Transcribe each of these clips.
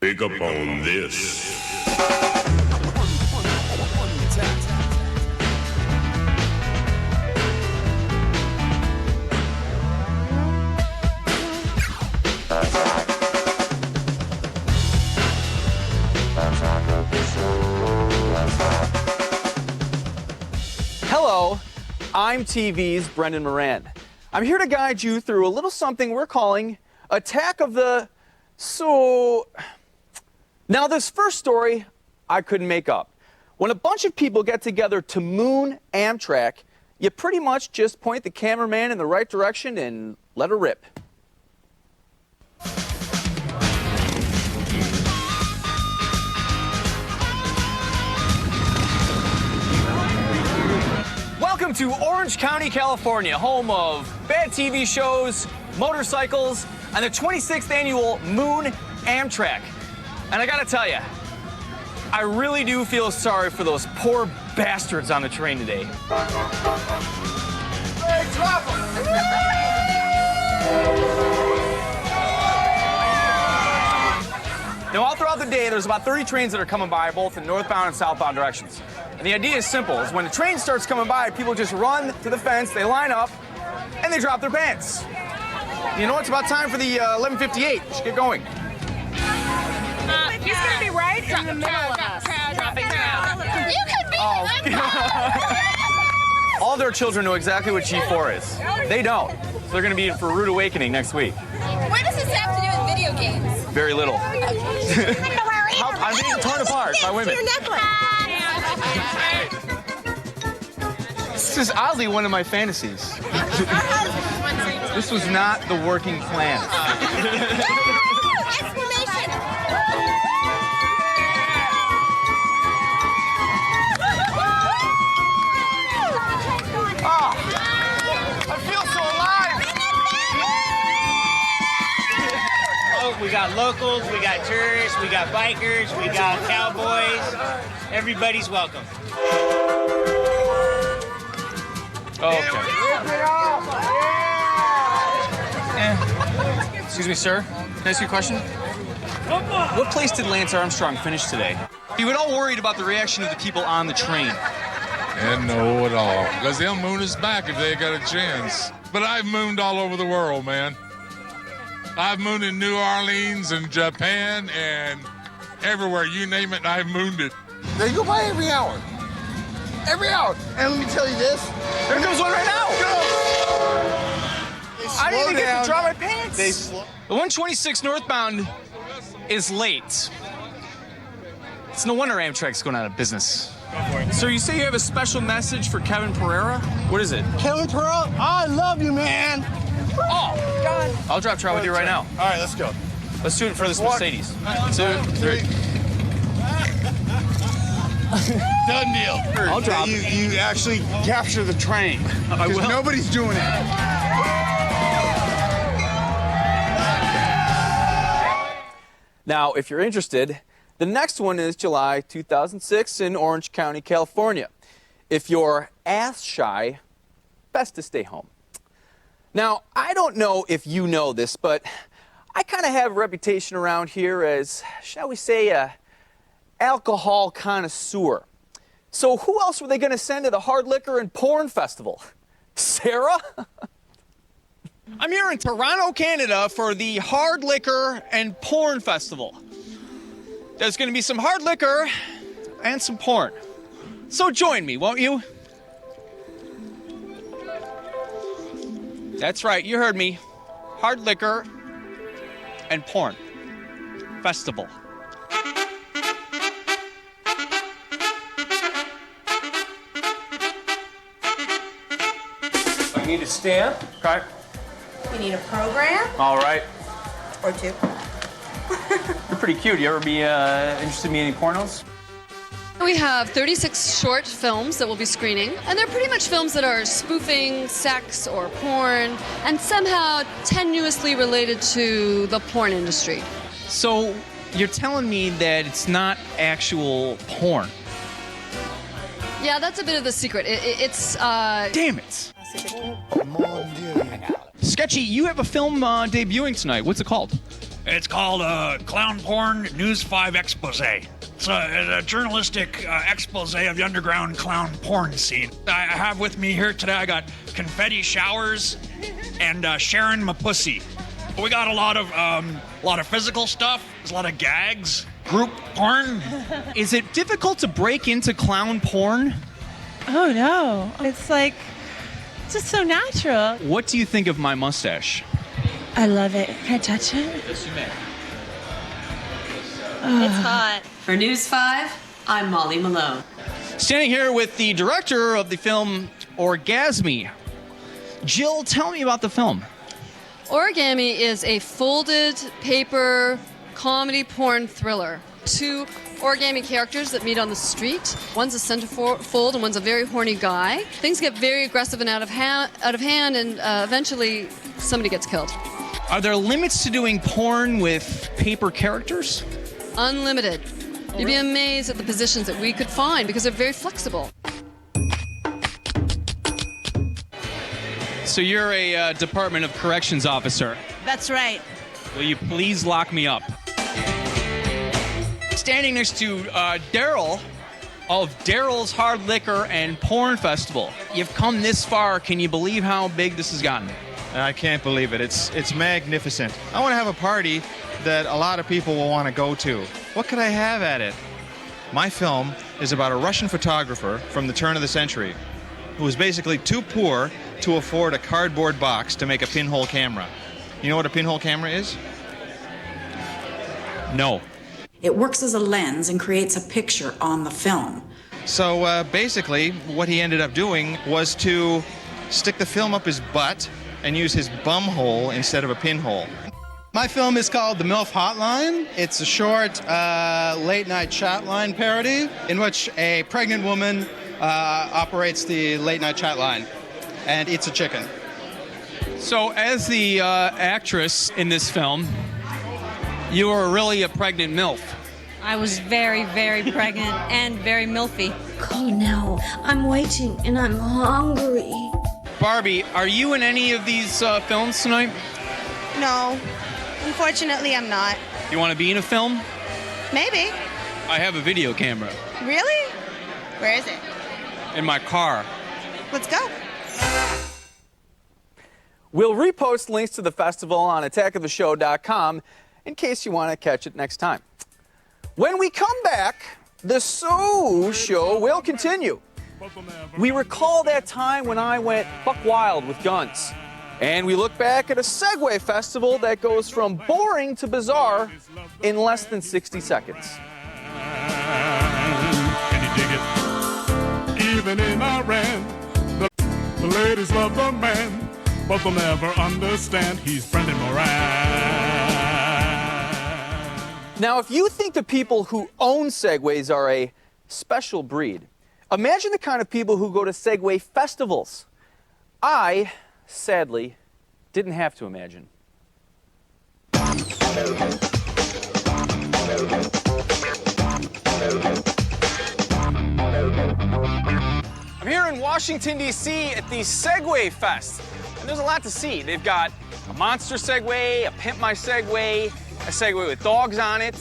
Pick up on this. Hello, I'm TV's Brendan Moran. I'm here to guide you through a little something we're calling Attack of the... Now this first story I couldn't make up. When a bunch of people get together to moon Amtrak, you pretty much just point the cameraman in the right direction and let her rip. Welcome to Orange County, California, home of bad TV shows, motorcycles, and the 26th annual Moon Amtrak. And I gotta tell you, I really do feel sorry for those poor bastards on the train today. Hey, drop 'em! Now, all throughout the day, there's about 30 trains that are coming by, both in northbound and southbound directions. And the idea is simple, is when the train starts coming by, people just run to the fence, they line up, and they drop their pants. You know, it's about time for the 11:58. We should get going. He's going to be right in the middle of us. Dropping crowd. You could be All their children know exactly what G4 is. They don't. So they're going to be in for a rude awakening next week. What does this have to do with video games? Very little. I'm being torn apart by women. This is oddly one of my fantasies. This was not the working plan. Oh, I feel so alive. Oh, we got locals, we got tourists, we got bikers, we got cowboys. Everybody's welcome. Okay. Excuse me, sir. Can I ask you a question? What place did Lance Armstrong finish today? You were all worried about the reaction of the people on the train. And no at all, because they'll moon us back if they got a chance. But I've mooned all over the world, man. I've mooned in New Orleans and Japan and everywhere. You name it, I've mooned it. They go by every hour. Every hour. And let me tell you this. There comes one right now. I didn't even get to draw my pants. The 126 northbound is late. It's no wonder Amtrak's going out of business. So you say you have a special message for Kevin Pereira? What is it? Kevin Pereira, I love you, man. Oh, God. I'll drop trout with you right now. All right, let's go. Let's do it for this Mercedes. 2, 3. Done deal. I'll drop. You actually capture the train. I will. Nobody's doing it. Now, if you're interested, the next one is July 2006 in Orange County, California. If you're ass shy, best to stay home. Now, I don't know if you know this, but I kind of have a reputation around here as, shall we say, a alcohol connoisseur. So who else were they going to send to the Hard Liquor and Porn Festival? Sarah? I'm here in Toronto, Canada for the Hard Liquor and Porn Festival. There's going to be some hard liquor and some porn. So join me, won't you? That's right, you heard me. Hard liquor and porn festival. I need a stamp. Okay. We need a program All right. or two. You're pretty cute. You ever be interested in me any pornos? We have 36 short films that we'll be screening, and they're pretty much films that are spoofing sex or porn and somehow tenuously related to the porn industry. So you're telling me that it's not actual porn? Yeah, that's a bit of the secret. It's Damn it. Sketchy, you have a film debuting tonight. What's it called? It's called Clown Porn News 5 Expose. It's a journalistic expose of the underground clown porn scene. I have with me here today, I got confetti showers and Sharon my pussy. We got a lot of physical stuff. There's a lot of gags, group porn. Is it difficult to break into clown porn? Oh no, it's just so natural. What do you think of my mustache? I love it. Can I touch it? Yes, you may. It's hot. For News 5, I'm Molly Malone. Standing here with the director of the film Orgasme. Jill, tell me about the film. Origami is a folded paper comedy porn thriller. Two origami characters that meet on the street. One's a centerfold and one's a very horny guy. Things get very aggressive and out of hand, and eventually somebody gets killed. Are there limits to doing porn with paper characters? Unlimited. You'd be amazed at the positions that we could find because they're very flexible. So you're a Department of Corrections officer. That's right. Will you please lock me up? Standing next to Daryl of Daryl's Hard Liquor and Porn Festival. You've come this far. Can you believe how big this has gotten? I can't believe it. It's magnificent. I want to have a party that a lot of people will want to go to. What could I have at it? My film is about a Russian photographer from the turn of the century who was basically too poor to afford a cardboard box to make a pinhole camera. You know what a pinhole camera is? No. It works as a lens and creates a picture on the film. So basically, what he ended up doing was to stick the film up his butt and use his bum hole instead of a pinhole. My film is called The MILF Hotline. It's a short late-night chat line parody in which a pregnant woman operates the late-night chat line and eats a chicken. So as the actress in this film, you were really a pregnant MILF. I was very, very pregnant and very milfy. Go now. I'm waiting and I'm hungry. Barbie, are you in any of these films tonight? No, unfortunately, I'm not. You want to be in a film? Maybe. I have a video camera. Really? Where is it? In my car. Let's go. We'll repost links to the festival on attackoftheshow.com in case you want to catch it next time. When we come back, the So Show will continue. We recall that time when I went buck wild with guns. And we look back at a Segway festival that goes from boring to bizarre in less than 60 seconds. Can you dig it? Even in Iran, the ladies love the man, but they'll never understand he's Brendan Moran. Now, if you think the people who own Segways are a special breed, imagine the kind of people who go to Segway festivals. I, sadly, didn't have to imagine. I'm here in Washington, D.C. at the Segway Fest, and there's a lot to see. They've got a monster Segway, a Pimp My Segway, a Segway with dogs on it,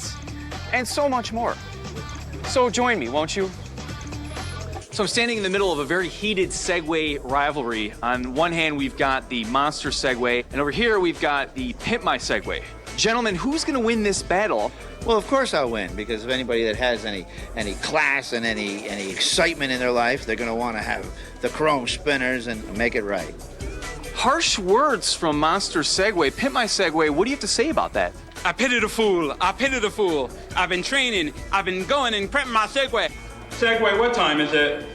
and so much more. So join me, won't you? So I'm standing in the middle of a very heated Segway rivalry. On one hand, we've got the monster Segway, and over here we've got the Pimp My Segway. Gentlemen, who's going to win this battle? Well, of course I'll win, because if anybody that has any class and any excitement in their life, they're going to want to have the chrome spinners and make it right. Harsh words from Monster Segway. Pimp My Segway, what do you have to say about that? I pity the fool. I pity the fool. I've been training. I've been going and prepping my Segway. Segway, what time is it?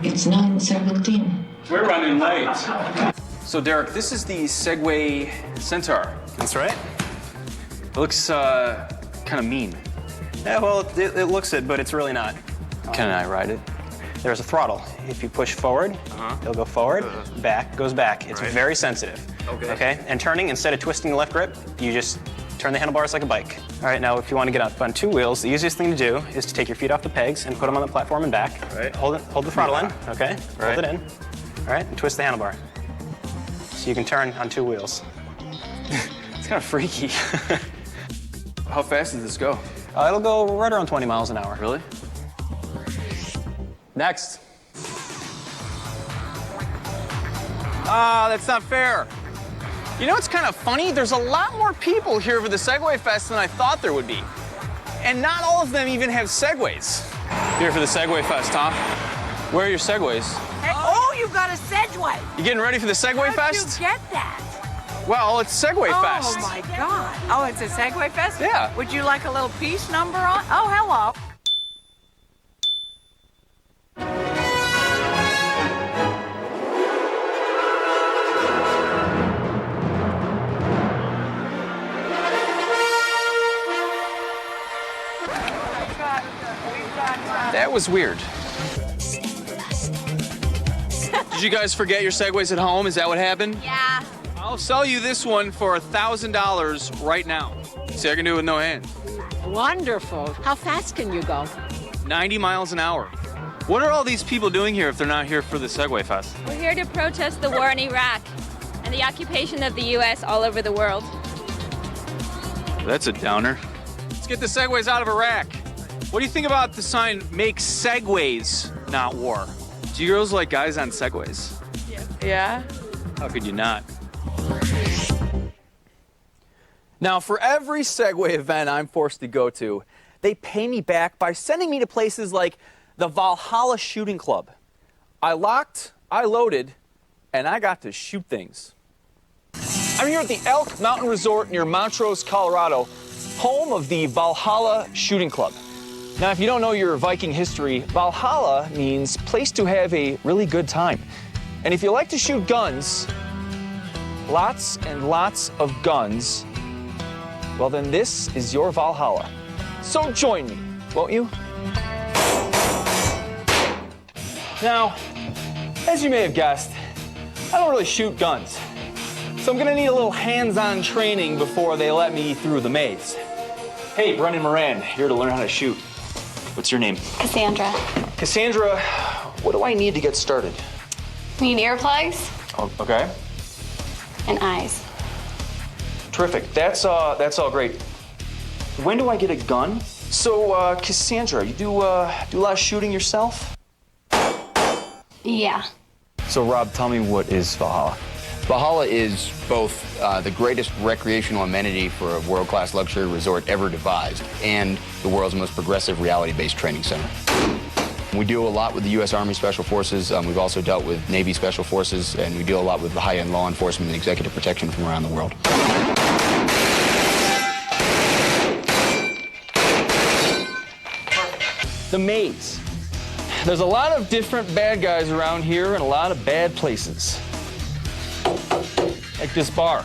It's 9:17. We're running late. So, Derek, this is the Segway Centaur. That's right. It looks kind of mean. Yeah, well, it looks it, but it's really not. Can I ride it? There's a throttle. If you push forward, it'll go forward, back, goes back. It's very sensitive. Okay? And turning, instead of twisting the left grip, you just turn the handlebars like a bike. All right, now if you want to get up on two wheels, the easiest thing to do is to take your feet off the pegs and put them on the platform and back. Right. Hold the throttle in, okay? Right. Hold it in. All right, and twist the handlebar. So you can turn on two wheels. It's kind of freaky. How fast does this go? It'll go right around 20 miles an hour. Really? Next. That's not fair. You know what's kind of funny? There's a lot more people here for the Segway Fest than I thought there would be. And not all of them even have Segways. Here for the Segway Fest, huh? Where are your Segways? Hey, oh, you got a Segway. You getting ready for the Segway How'd Fest? you get that? Well, it's Segway Fest. Oh, my God. Oh, it's a Segway Fest? Yeah. Would you like a little piece number on? Oh, hello. That was weird. Did you guys forget your Segways at home? Is that what happened? Yeah. I'll sell you this one for $1,000 right now. See, I can do it with no hands. Wonderful. How fast can you go? 90 miles an hour. What are all these people doing here if they're not here for the Segway Fest? We're here to protest the war in Iraq and the occupation of the U.S. all over the world. That's a downer. Let's get the Segways out of Iraq. What do you think about the sign, make Segways, not war? Do you girls like guys on Segways? Yeah. How could you not? Now, for every Segway event I'm forced to go to, they pay me back by sending me to places like the Valhalla Shooting Club. I locked, I loaded, and I got to shoot things. I'm here at the Elk Mountain Resort near Montrose, Colorado, home of the Valhalla Shooting Club. Now, if you don't know your Viking history, Valhalla means place to have a really good time. And if you like to shoot guns, lots and lots of guns, well then this is your Valhalla. So join me, won't you? Now, as you may have guessed, I don't really shoot guns. So I'm gonna need a little hands-on training before they let me through the maze. Hey, Brendan Moran, here to learn how to shoot. What's your name? Cassandra. Cassandra, what do I need to get started? We need earplugs Oh, okay, and eyes. terrific. That's all great. When do I get a gun? So, Cassandra, you do a lot of shooting yourself? Yeah. So, Rob, tell me, what is Valhalla? Valhalla is both the greatest recreational amenity for a world-class luxury resort ever devised and the world's most progressive reality-based training center. We deal a lot with the U.S. Army Special Forces. We've also dealt with Navy Special Forces, and we deal a lot with the high-end law enforcement and executive protection from around the world. The maze. There's a lot of different bad guys around here and a lot of bad places. Like this bar.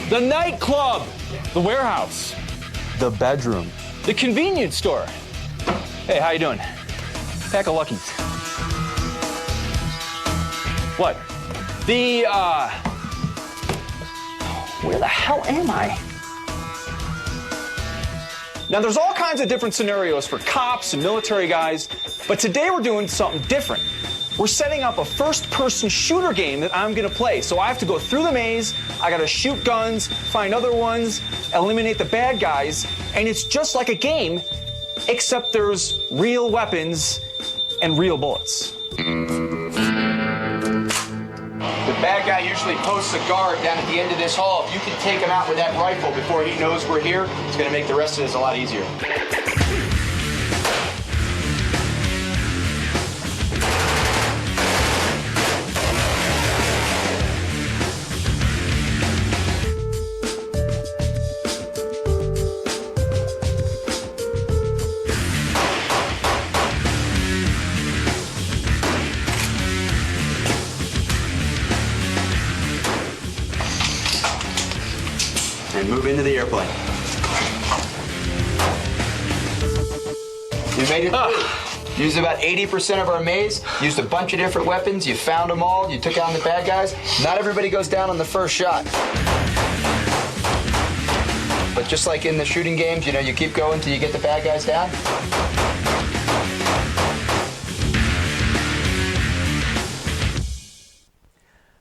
The nightclub. The warehouse. The bedroom. The convenience store. Hey, how you doing? Pack of Luckies. What? The, where the hell am I? Now, there's all kinds of different scenarios for cops and military guys, but today we're doing something different. We're setting up a first-person shooter game that I'm gonna play. So I have to go through the maze, I gotta shoot guns, find other ones, eliminate the bad guys, and it's just like a game, except there's real weapons and real bullets. The bad guy usually posts a guard down at the end of this hall. If you can take him out with that rifle before he knows we're here, it's going to make the rest of this a lot easier. And move into the airplane. You made it through. Used about 80% of our maze, used a bunch of different weapons, you found them all, you took out the bad guys. Not everybody goes down on the first shot. But just like in the shooting games, you know, you keep going till you get the bad guys down.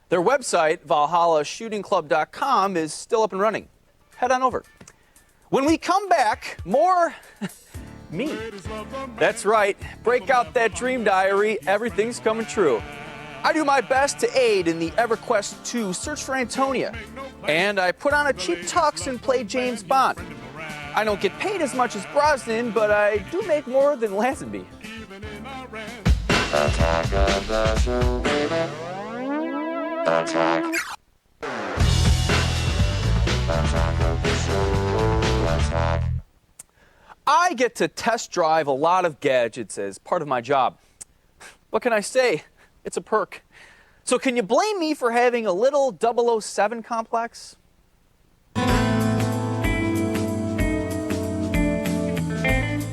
Their website, valhallashootingclub.com, is still up and running. Head on over. When we come back, more me. That's right. Break out that dream diary. Everything's coming true. I do my best to aid in the EverQuest 2 search for Antonia. And I put on a cheap tux and play James Bond. I don't get paid as much as Brosnan, but I do make more than Lazenby. I get to test drive a lot of gadgets as part of my job. What can I say? It's a perk. So can you blame me for having a little 007 complex?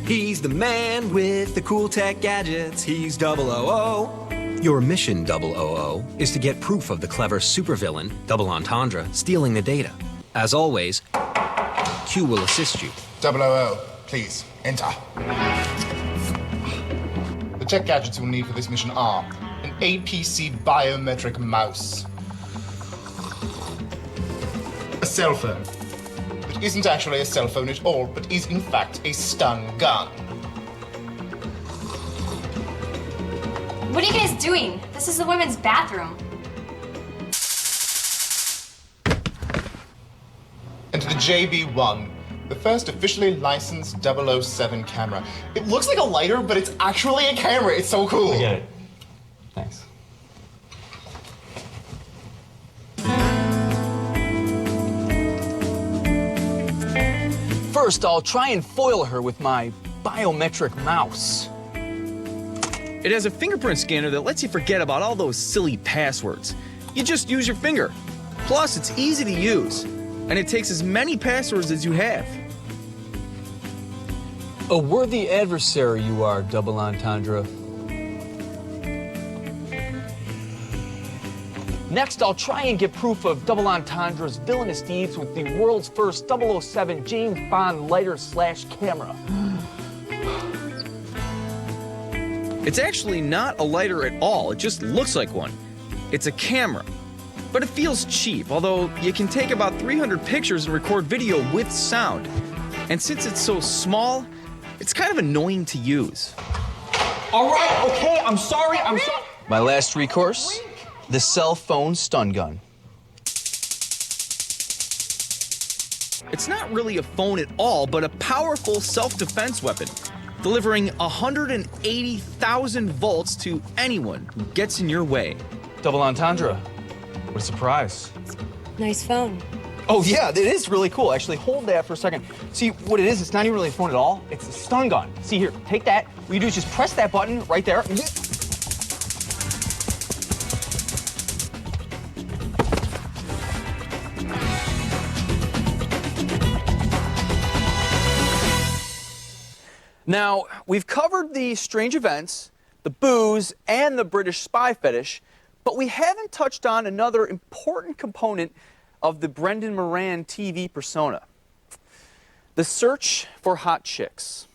He's the man with the cool tech gadgets. He's 000. Your mission, 000, is to get proof of the clever supervillain, Double Entendre, stealing the data. As always, Q will assist you. 000, please, enter. The tech gadgets you'll need for this mission are an APC biometric mouse, a cell phone, which isn't actually a cell phone at all, but is in fact a stun gun. What are you guys doing? This is the women's bathroom. And to the JB1, the first officially licensed 007 camera. It looks like a lighter, but it's actually a camera. It's so cool. I get it. Thanks. First, I'll try and foil her with my biometric mouse. It has a fingerprint scanner that lets you forget about all those silly passwords. You just use your finger. Plus, it's easy to use, and it takes as many passwords as you have. A worthy adversary you are, Double Entendre. Next, I'll try and get proof of Double Entendre's villainous deeds with the world's first 007 James Bond lighter/camera. It's actually not a lighter at all. It just looks like one. It's a camera. But it feels cheap, although you can take about 300 pictures and record video with sound. And since it's so small, it's kind of annoying to use. All right, okay, I'm sorry. My last recourse, the cell phone stun gun. It's not really a phone at all, but a powerful self-defense weapon, delivering 180,000 volts to anyone who gets in your way. Double Entendre, what a surprise. Nice phone. Oh yeah, it is really cool. Actually, hold that for a second. See what it is? It's not even really a phone at all. It's a stun gun. See here, take that. What you do is just press that button right there. Now, we've covered the strange events, the booze, and the British spy fetish, but we haven't touched on another important component of the Brendan Moran TV persona. The search for hot chicks.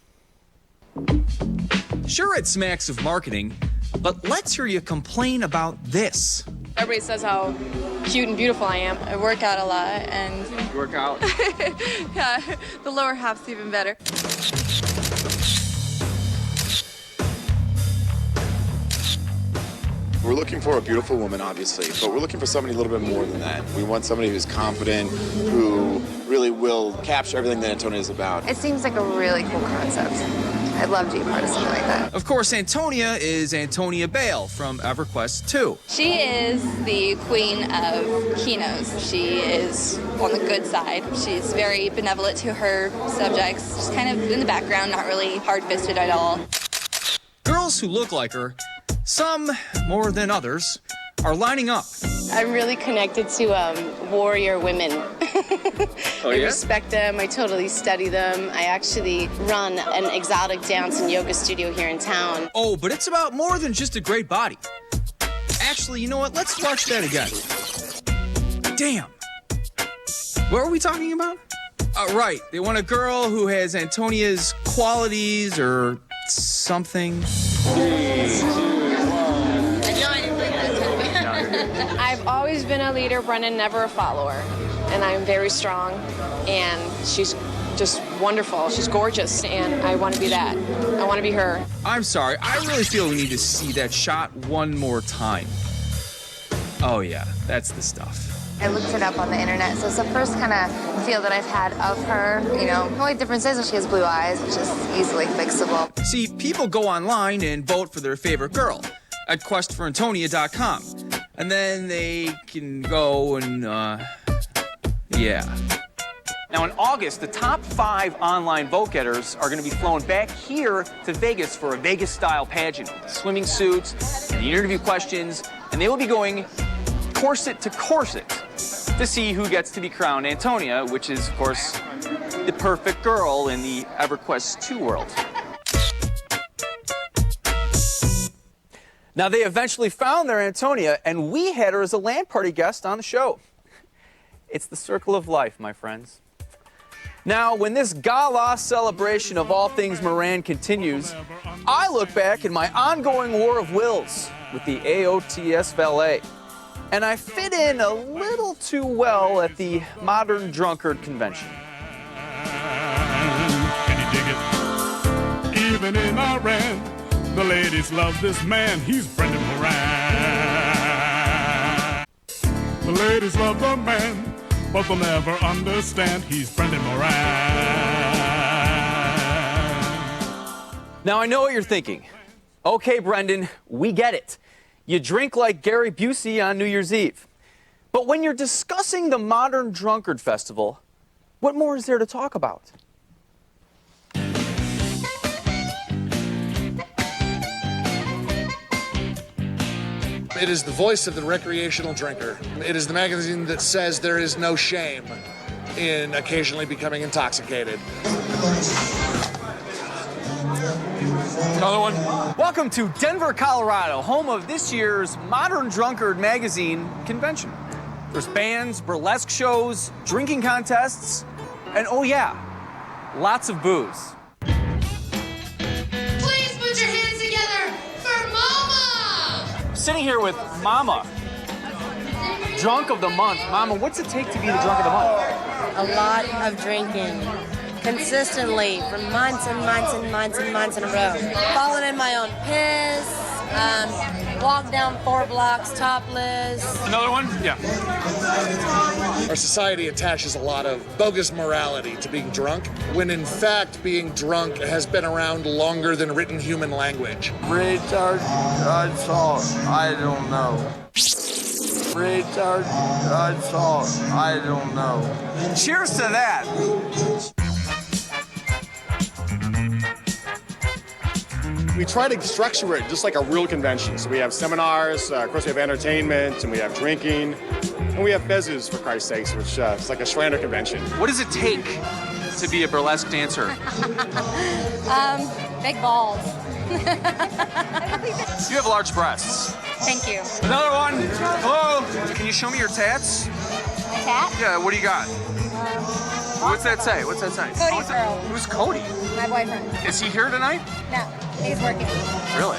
Sure, it smacks of marketing, but let's hear you complain about this. Everybody says how cute and beautiful I am. I work out a lot and... You work out? Yeah, the lower half's even better. We're looking for a beautiful woman, obviously, but we're looking for somebody a little bit more than that. We want somebody who's confident, who really will capture everything that Antonia is about. It seems like a really cool concept. I'd love to be part of something like that. Of course, Antonia is Antonia Bale from EverQuest 2. She is the queen of Kinos. She is on the good side. She's very benevolent to her subjects, just kind of in the background, not really hard-fisted at all. Girls who look like her, some more than others, are lining up. I'm really connected to warrior women. Oh, I yeah? respect them. I totally study them. I actually run an exotic dance and yoga studio here in town. Oh, but it's about more than just a great body. Actually, you know what? Let's watch that again. Damn. What were we talking about? Right. They want a girl who has Antonia's qualities or something. I've always been a leader, Brennan, never a follower. And I'm very strong, and she's just wonderful. She's gorgeous, and I want to be that. I want to be her. I'm sorry, I really feel we need to see that shot one more time. Oh yeah, that's the stuff. I looked it up on the internet, so it's the first kind of feel that I've had of her. You know, the only difference is that she has blue eyes, which is easily fixable. See, people go online and vote for their favorite girl at questforantonia.com. And then they can go and, yeah. Now in August, the top 5 online vote-getters are gonna be flown back here to Vegas for a Vegas-style pageant with swimming suits and the interview questions, and they will be going corset to corset to see who gets to be crowned Antonia, which is, of course, the perfect girl in the EverQuest 2 world. Now, they eventually found their Antonia, and we had her as a land party guest on the show. It's the circle of life, my friends. Now, when this gala celebration of all things Moran continues, I look back at my ongoing war of wills with the AOTS Valet, and I fit in a little too well at the Modern Drunkard Convention. Can you dig it? Even in Iran, the ladies love this man. He's Brendan Moran. The ladies love the man, but they'll never understand. He's Brendan Moran. Now, I know what you're thinking. Okay, Brendan, we get it. You drink like Gary Busey on New Year's Eve. But when you're discussing the Modern Drunkard Festival, what more is there to talk about? It is the voice of the recreational drinker. It is the magazine that says there is no shame in occasionally becoming intoxicated. Another one. Welcome to Denver, Colorado, home of this year's Modern Drunkard magazine convention. There's bands, burlesque shows, drinking contests, and oh yeah, lots of booze. Please put your hands together for Mama! Sitting here with Mama, drunk of the month. Mama, what's it take to be the drunk of the month? A lot of drinking. Consistently for months and months and months and months in a row. Falling in my own piss, walk down 4 blocks topless. Another one? Yeah. Our society attaches a lot of bogus morality to being drunk, when in fact being drunk has been around longer than written human language. Retard, salt, I don't know. Retard, salt, I don't know. Cheers to that. We try to structure it just like a real convention. So we have seminars, of course we have entertainment, and we have drinking, and we have fezzes, for Christ's sakes, which is like a Schrander convention. What does it take to be a burlesque dancer? Big balls. You have large breasts. Thank you. Another one. Hello. Can you show me your tats? My tat? Yeah, what do you got? What's that say? What's that say? Cody's girl. Who's Cody? My boyfriend. Is he here tonight? No, he's working. Really?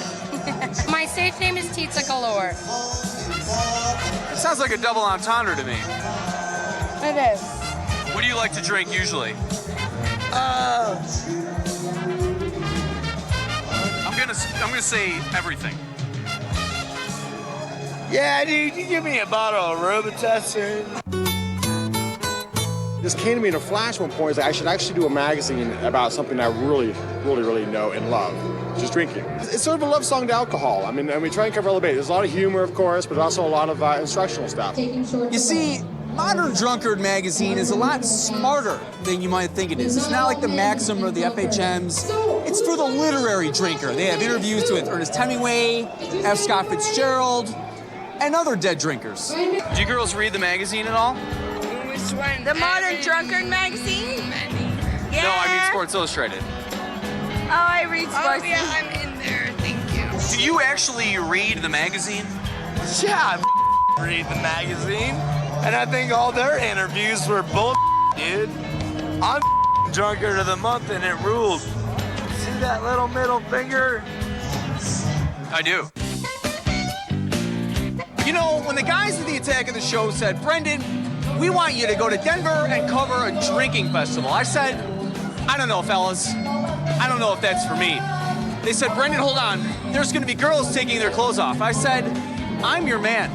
My stage name is Pizza Galore. It sounds like a double entendre to me. It is. What do you like to drink usually? I'm gonna say everything. Yeah, dude, you give me a bottle of Robitussin. This came to me in a flash one point, is that I should actually do a magazine about something I really, really, really know and love, which is drinking. It's sort of a love song to alcohol. I mean, and we try and cover all the bases. There's a lot of humor, of course, but also a lot of instructional stuff. You see, Modern Drunkard magazine is a lot smarter than you might think it is. It's not like the Maxim or the FHMs. It's for the literary drinker. They have interviews with Ernest Hemingway, F. Scott Fitzgerald, and other dead drinkers. Do you girls read the magazine at all? Which one? The Modern Drunkard magazine? Yeah. No, I mean Sports Illustrated. Oh, I read Sports. Oh, yeah, I'm in there. Thank you. Do you actually read the magazine? Yeah, I read the magazine, and I think all their interviews were bull, dude. I'm drunkard of the month, and it rules. See that little middle finger? I do. You know, when the guys at the Attack of the Show said, Brendan, we want you to go to Denver and cover a drinking festival, I said, I don't know, fellas. I don't know if that's for me. They said, Brendan, hold on. There's going to be girls taking their clothes off. I said, I'm your man.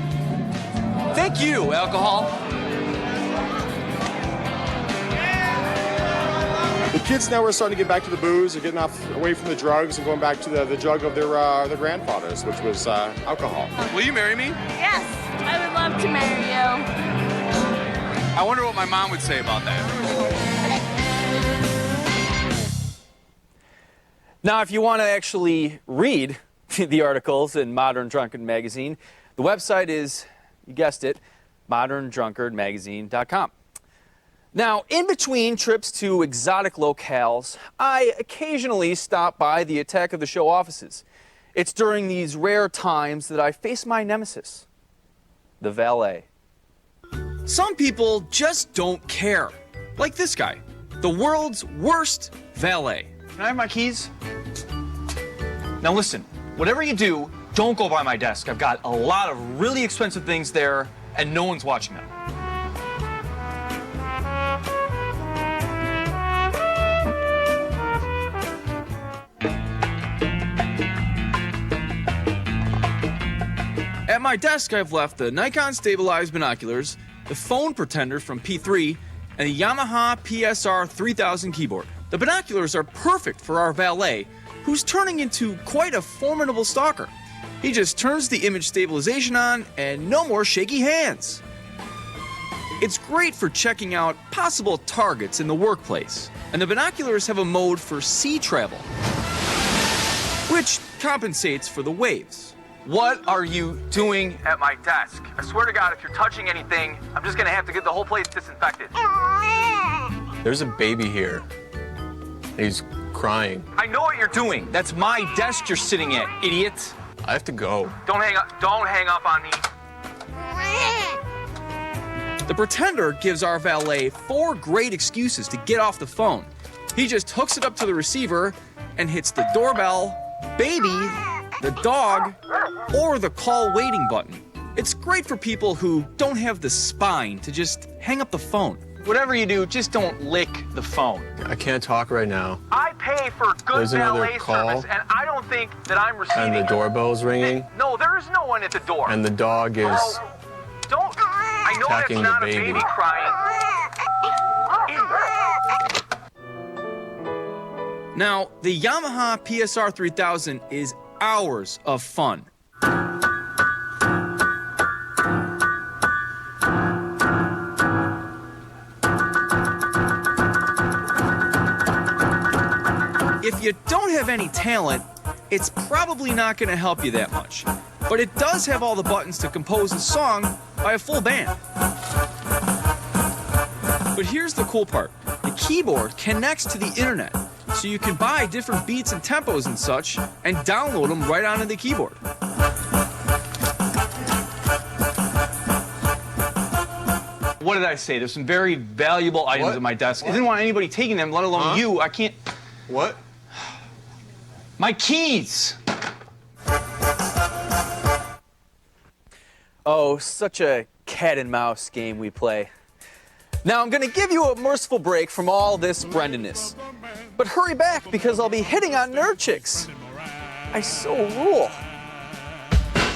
Thank you, alcohol. The kids now are starting to get back to the booze. They're getting away from the drugs and going back to the drug of their grandfathers, which was alcohol. Will you marry me? Yes, I would love to marry you. I wonder what my mom would say about that. Now, if you want to actually read the articles in Modern Drunkard Magazine, the website is, you guessed it, moderndrunkardmagazine.com. Now, in between trips to exotic locales, I occasionally stop by the Attack of the Show offices. It's during these rare times that I face my nemesis, the valet. Some people just don't care. Like this guy, the world's worst valet. Can I have my keys? Now listen, whatever you do, don't go by my desk. I've got a lot of really expensive things there, and no one's watching them. At my desk, I've left the Nikon stabilized binoculars, the phone pretender from P3, and the Yamaha PSR 3000 keyboard. The binoculars are perfect for our valet, who's turning into quite a formidable stalker. He just turns the image stabilization on, and no more shaky hands. It's great for checking out possible targets in the workplace, and the binoculars have a mode for sea travel, which compensates for the waves. What are you doing at my desk? I swear to God, if you're touching anything, I'm just gonna have to get the whole place disinfected. There's a baby here. He's crying. I know what you're doing. That's my desk you're sitting at, idiot. I have to go. Don't hang up on me. The pretender gives our valet 4 great excuses to get off the phone. He just hooks it up to the receiver and hits the doorbell, baby, the dog, or the call waiting button. It's great for people who don't have the spine to just hang up the phone. Whatever you do, just don't lick the phone. I can't talk right now. I pay for good There's another valet call. service, and I don't think that I'm receiving... And the doorbell's ringing. No, there is no one at the door. And the dog is I know that's attacking not the a baby. baby crying. Now, the Yamaha PSR 3000 is hours of fun. If you don't have any talent, it's probably not going to help you that much. But it does have all the buttons to compose a song by a full band. But here's the cool part. The keyboard connects to the internet, so you can buy different beats and tempos and such, and download them right onto the keyboard. What did I say? There's some very valuable items at my desk. I didn't want anybody taking them, let alone you. I can't... What? My keys! Oh, such a cat and mouse game we play. Now, I'm going to give you a merciful break from all this Brendanness. But hurry back, because I'll be hitting on nerd chicks. I so rule.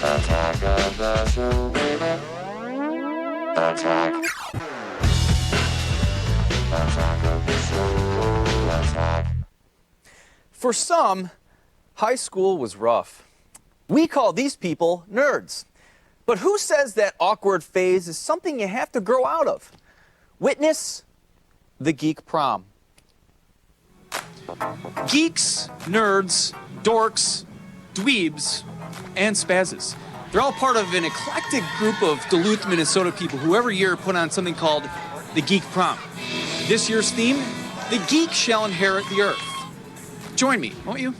Attack of the show, baby. Attack. Attack of the show, attack. For some, high school was rough. We call these people nerds. But who says that awkward phase is something you have to grow out of? Witness the Geek Prom. Geeks, nerds, dorks, dweebs, and spazzes. They're all part of an eclectic group of Duluth, Minnesota people who every year put on something called the Geek Prom. This year's theme, the geek shall inherit the earth. Join me, won't you?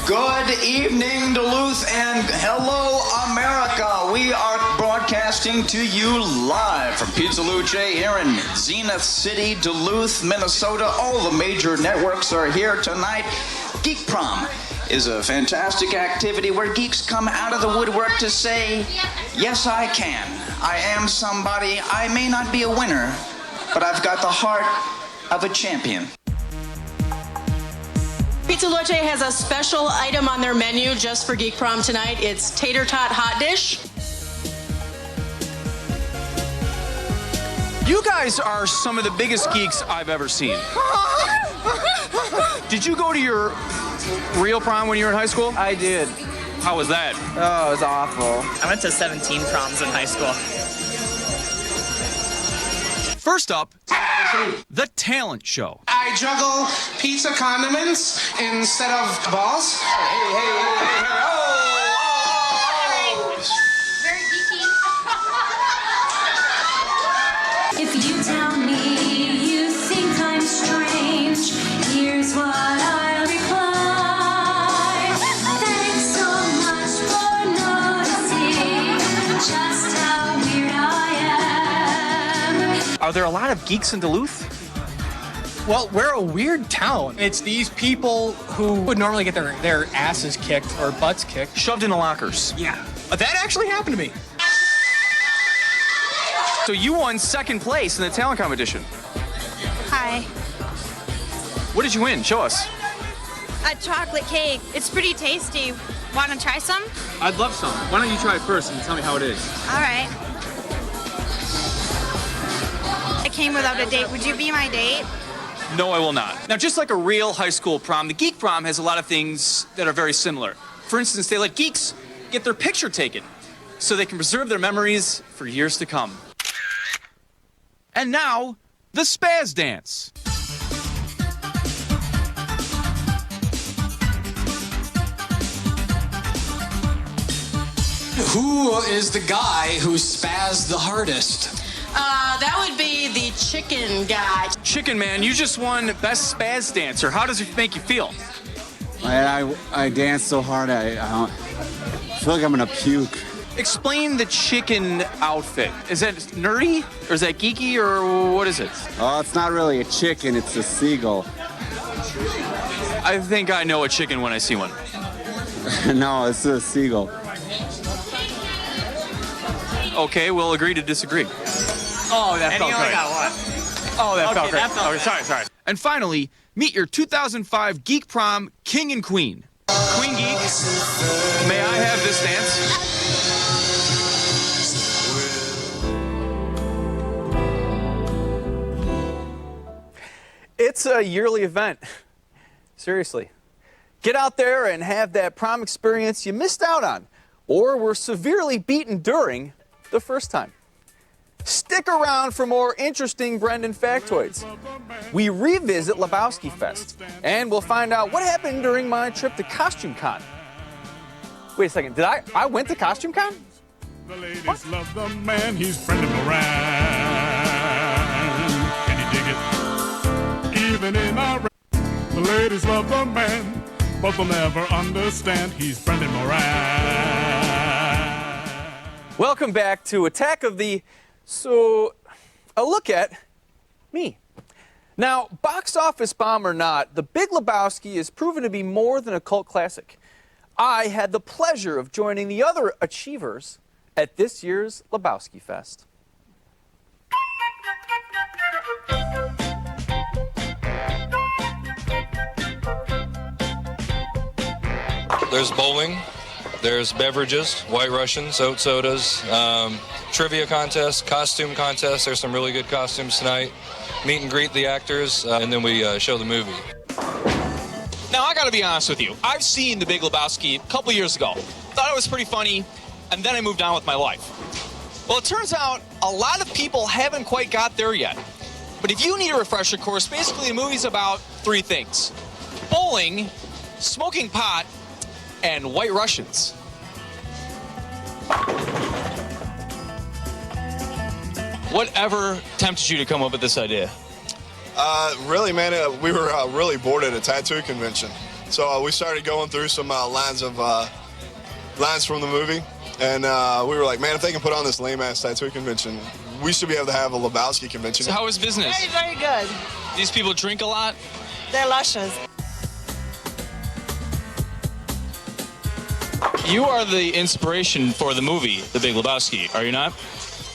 Good evening, Duluth, and hello, America. We are broadcasting to you live from Pizza Luce here in Zenith City, Duluth, Minnesota. All the major networks are here tonight. Geek Prom is a fantastic activity where geeks come out of the woodwork to say, yes, I can. I am somebody. I may not be a winner, but I've got the heart of a champion. Pizza Luce has a special item on their menu just for Geek Prom tonight. It's tater tot hot dish. You guys are some of the biggest geeks I've ever seen. Did you go to your real prom when you were in high school? I did. How was that? Oh, it was awful. I went to 17 proms in high school. First up, the talent show. I juggle pizza condiments instead of balls. If you tell me you think I'm strange, here's what I'll reply. Thanks so much for noticing just how weird I am. Are there a lot of geeks in Duluth? Well, we're a weird town. It's these people who would normally get their asses kicked or butts kicked. Shoved into lockers. Yeah. That actually happened to me. So you won second place in the talent competition. Hi. What did you win? Show us. A chocolate cake. It's pretty tasty. Want to try some? I'd love some. Why don't you try it first and tell me how it is? All right. I came without a date. Would you be my date? No, I will not. Now, just like a real high school prom, the Geek Prom has a lot of things that are very similar. For instance, they let geeks get their picture taken so they can preserve their memories for years to come. And now, the Spaz Dance. Who is the guy who spazzed the hardest? That would be the chicken guy. Chicken Man, you just won Best Spaz Dancer. How does it make you feel? I dance so hard, I feel like I'm gonna puke. Explain the chicken outfit. Is that nerdy, or is that geeky, or what is it? Oh, it's not really a chicken, it's a seagull. I think I know a chicken when I see one. No, it's a seagull. Okay, we'll agree to disagree. Oh, that felt great. Oh, that felt great. Okay, sorry. And finally, meet your 2005 Geek Prom King and Queen. Queen Geek, may I have this dance? It's a yearly event. Seriously. Get out there and have that prom experience you missed out on, or were severely beaten during the first time. Stick around for more interesting Brendan factoids. We revisit Lebowski Fest, and we'll find out what happened during my trip to Costume Con. Wait a second, did I went to Costume Con? The ladies love the man, he's Brendan Moran. Can you dig it? Even in our the ladies love the man, but they'll never understand he's Brendan Moran. Welcome back to Attack of the... So, a look at me. Now, box office bomb or not, The Big Lebowski is proven to be more than a cult classic. I had the pleasure of joining the other achievers at this year's Lebowski Fest. There's bowling, there's beverages, White Russians, oat sodas, trivia contest, costume contest. There's some really good costumes tonight. Meet and greet the actors, and then we show the movie. Now, I gotta be honest with you. I've seen The Big Lebowski a couple years ago. Thought it was pretty funny, and then I moved on with my life. Well, it turns out a lot of people haven't quite got there yet. But if you need a refresher course, basically the movie's about three things: bowling, smoking pot, and White Russians. Whatever tempted you to come up with this idea? Really, man, we were really bored at a tattoo convention. So we started going through some lines from the movie. And we were like, man, if they can put on this lame-ass tattoo convention, we should be able to have a Lebowski convention. So how is business? Very, very good. These people drink a lot? They're luscious. You are the inspiration for the movie, The Big Lebowski, are you not?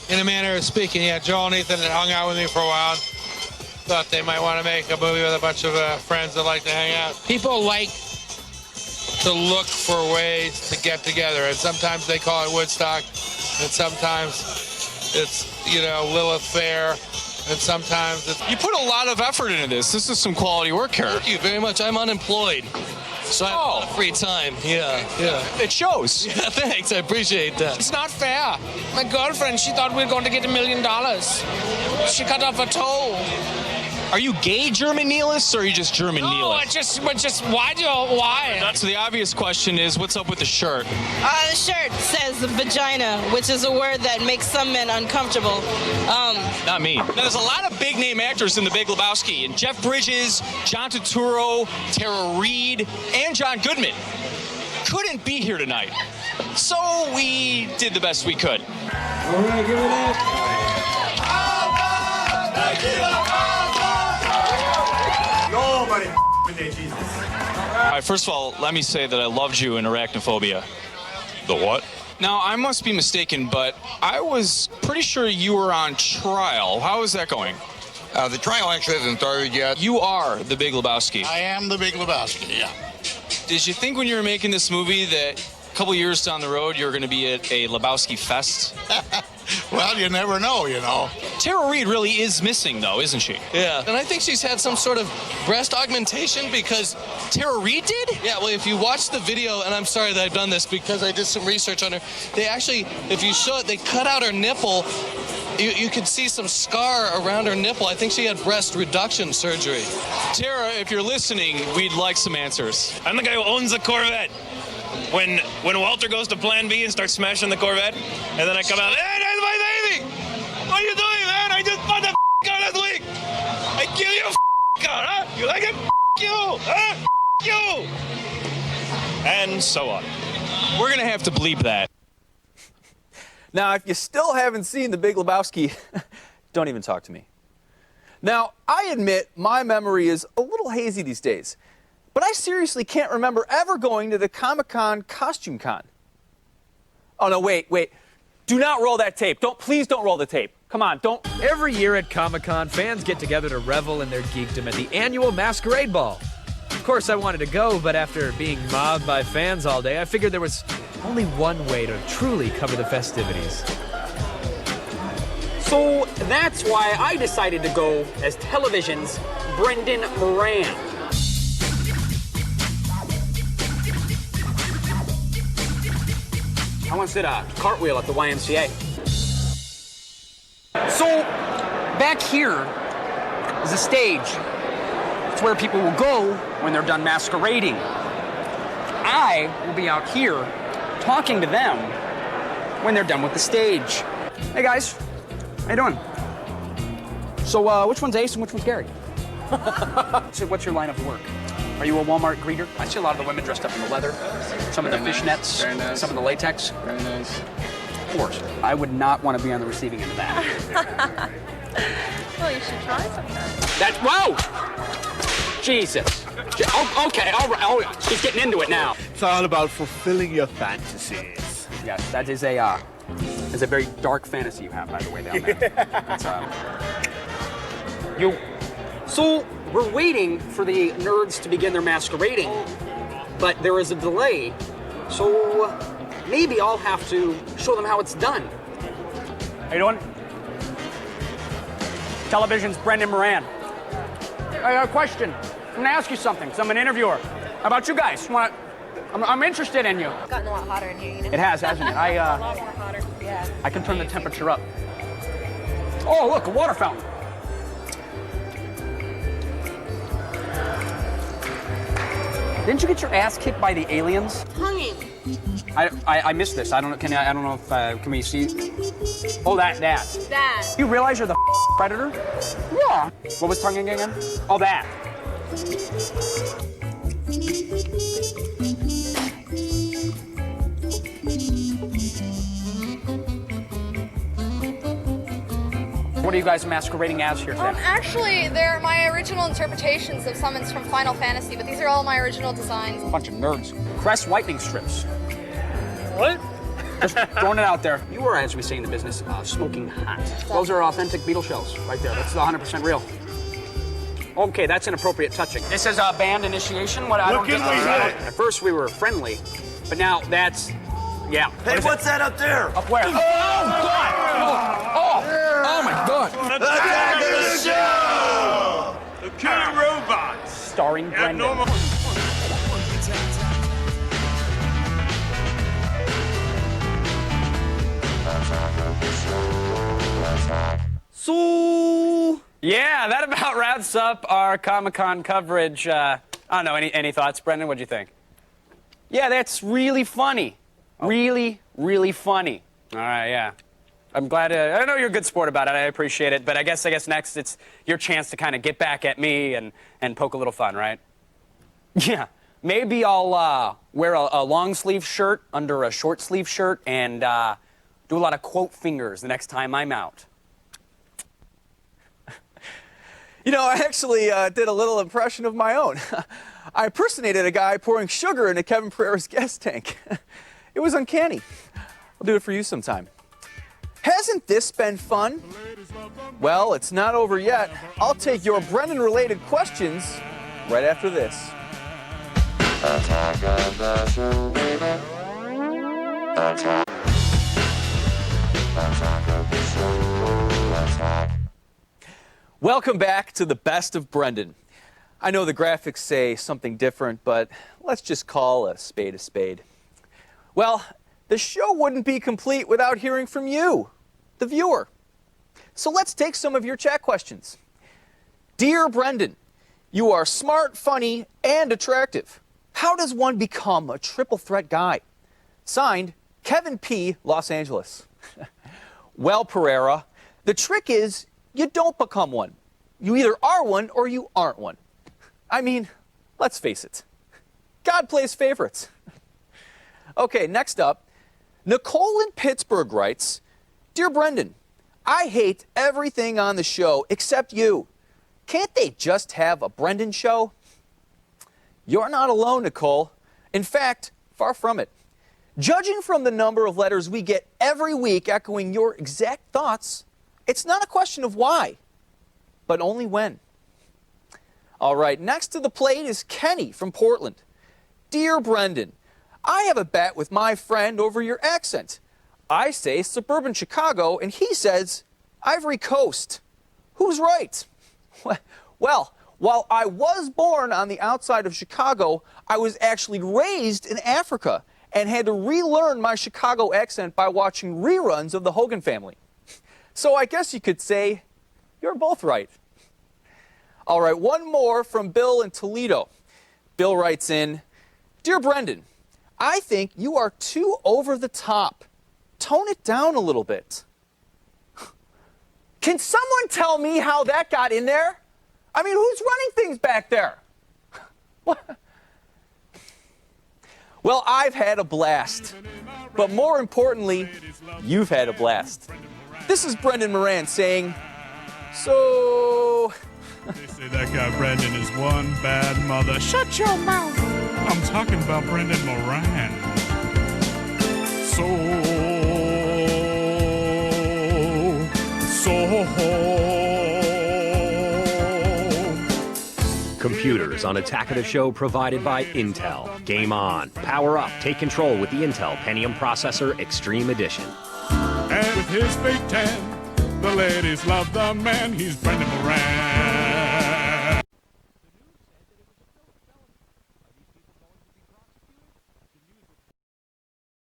In a manner of speaking, yeah. Joel and Ethan had hung out with me for a while. Thought they might want to make a movie with a bunch of friends that like to hang out. People like to look for ways to get together, and sometimes they call it Woodstock, and sometimes it's, you know, Lilith Fair, and sometimes it's... You put a lot of effort into this. This is some quality work here. Thank you very much. I'm unemployed, so I have a lot of free time. Yeah. It shows. Yeah, thanks. I appreciate that. It's not fair. My girlfriend, she thought we were going to get $1 million. She cut off a toe. Are you gay German nihilists, or are you just German nihilists? Why? So the obvious question is, what's up with the shirt? The shirt says vagina, which is a word that makes some men uncomfortable. Not me. Now, there's a lot of big-name actors in The Big Lebowski, and Jeff Bridges, John Turturro, Tara Reid, and John Goodman couldn't be here tonight. So we did the best we could. All right, give it up. Nobody with their Jesus. All right, first of all, let me say that I loved you in Arachnophobia. The what? Now, I must be mistaken, but I was pretty sure you were on trial. How is that going? The trial actually hasn't started yet. You are the Big Lebowski. I am the Big Lebowski, yeah. Did you think when you were making this movie that a couple years down the road you were going to be at a Lebowski fest? Well, you never know, you know. Tara Reid really is missing, though, isn't she? Yeah, and I think she's had some sort of breast augmentation because... Tara Reid did? Yeah, well, if you watch the video, and I'm sorry that I've done this because I did some research on her, they actually, if you show it, they cut out her nipple. You could see some scar around her nipple. I think she had breast reduction surgery. Tara, if you're listening, we'd like some answers. I'm the guy who owns the Corvette. When Walter goes to Plan B and starts smashing the Corvette, and then I come out, hey, that's my baby! What are you doing, man? I just bought the car last week! I give you a car, huh? You like it? You! Huh? You! And so on. We're gonna have to bleep that. Now, if you still haven't seen The Big Lebowski, don't even talk to me. Now, I admit my memory is a little hazy these days, but I seriously can't remember ever going to the Comic-Con Costume Con. Oh, no, wait. Do not roll that tape. Please don't roll the tape. Come on, don't. Every year at Comic-Con, fans get together to revel in their geekdom at the annual Masquerade Ball. Of course, I wanted to go, but after being mobbed by fans all day, I figured there was only one way to truly cover the festivities. So that's why I decided to go as television's Brendan Moran. I once did a cartwheel at the YMCA. So back here is a stage. It's where people will go when they're done masquerading. I will be out here talking to them when they're done with the stage. Hey guys, how you doing? So which one's Ace and which one's Gary? So what's your line of work? Are you a Walmart greeter? I see a lot of the women dressed up in the leather, some of the fishnets, some of the latex. Very nice. Of course, I would not want to be on the receiving end of that. Well, you should try sometime. Whoa! Jesus. Oh, okay, all right. Oh, she's getting into it now. It's all about fulfilling your fantasies. Yes, that is a very dark fantasy you have, by the way, down there. So we're waiting for the nerds to begin their masquerading, but there is a delay. So maybe I'll have to show them how it's done. How you doing? Television's Brendan Moran. I got a question. I'm gonna ask you something, because I'm an interviewer. How about you guys? I'm interested in you. It's gotten a lot hotter in here, you know? It has, hasn't it? a lot more hotter, yeah. I can turn the temperature up. Oh, look, a water fountain. Didn't you get your ass kicked by the aliens? Tonguing. I missed this. I don't know. I don't know if can we see? Oh, that. That. You realize you're the predator? Yeah. What was tonguing again? Oh, that. What are you guys masquerading as here today? Actually, they're my original interpretations of summons from Final Fantasy, but these are all my original designs. A bunch of nerds. Crest whitening strips. What? Just throwing it out there. You were, as we say in the business, smoking hot. Those are authentic Beatle shells right there. That's 100% real. Okay, that's inappropriate touching. This is a band initiation. What can we do? At first we were friendly, but now that's, yeah. Hey, what's that up there? Up where? Oh, God! Oh, my God! Attack of the show! The Killer Robots. Starring Brendan. So, yeah, that about wraps up our Comic-Con coverage. I don't know, any thoughts, Brendan? What'd you think? Yeah, that's really funny. Really, really funny. All right, yeah. I'm glad. I know you're a good sport about it. I appreciate it. But I guess next it's your chance to kind of get back at me and poke a little fun, right? Yeah. Maybe I'll wear a long sleeve shirt under a short sleeve shirt and do a lot of quote fingers the next time I'm out. you know, I actually did a little impression of my own. I impersonated a guy pouring sugar into Kevin Pereira's gas tank. It was uncanny. I'll do it for you sometime. Hasn't this been fun? Well, it's not over yet. I'll take your Brendan-related questions right after this. Attack of the show, baby. Attack. Attack of the show, attack. Welcome back to the Best of Brendan. I know the graphics say something different, but let's just call a spade a spade. Well, the show wouldn't be complete without hearing from you, the viewer. So let's take some of your chat questions. Dear Brendan, you are smart, funny, and attractive. How does one become a triple threat guy? Signed, Kevin P., Los Angeles. Well, Pereira, the trick is you don't become one. You either are one or you aren't one. I mean, let's face it. God plays favorites. Okay, next up, Nicole in Pittsburgh writes, Dear Brendan, I hate everything on the show except you. Can't they just have a Brendan show? You're not alone, Nicole. In fact, far from it. Judging from the number of letters we get every week echoing your exact thoughts, it's not a question of why, but only when. All right, next to the plate is Kenny from Portland. Dear Brendan, I have a bet with my friend over your accent. I say suburban Chicago, and he says Ivory Coast. Who's right? Well, while I was born on the outside of Chicago, I was actually raised in Africa and had to relearn my Chicago accent by watching reruns of The Hogan Family. So I guess you could say you're both right. All right, one more from Bill in Toledo. Bill writes in, Dear Brendan, I think you are too over the top. Tone it down a little bit. Can someone tell me how that got in there? I mean, who's running things back there? What? Well, I've had a blast. But more importantly, you've had a blast. This is Brendan Moran saying, so... They say that guy Brendan is one bad mother. Shut your mouth. I'm talking about Brendan Moran. Computers on Attack of the Show provided by Intel. Game on. Power up. Take control with the Intel Pentium Processor Extreme Edition. And with his fake tan, the ladies love the man. He's Brendan Moran.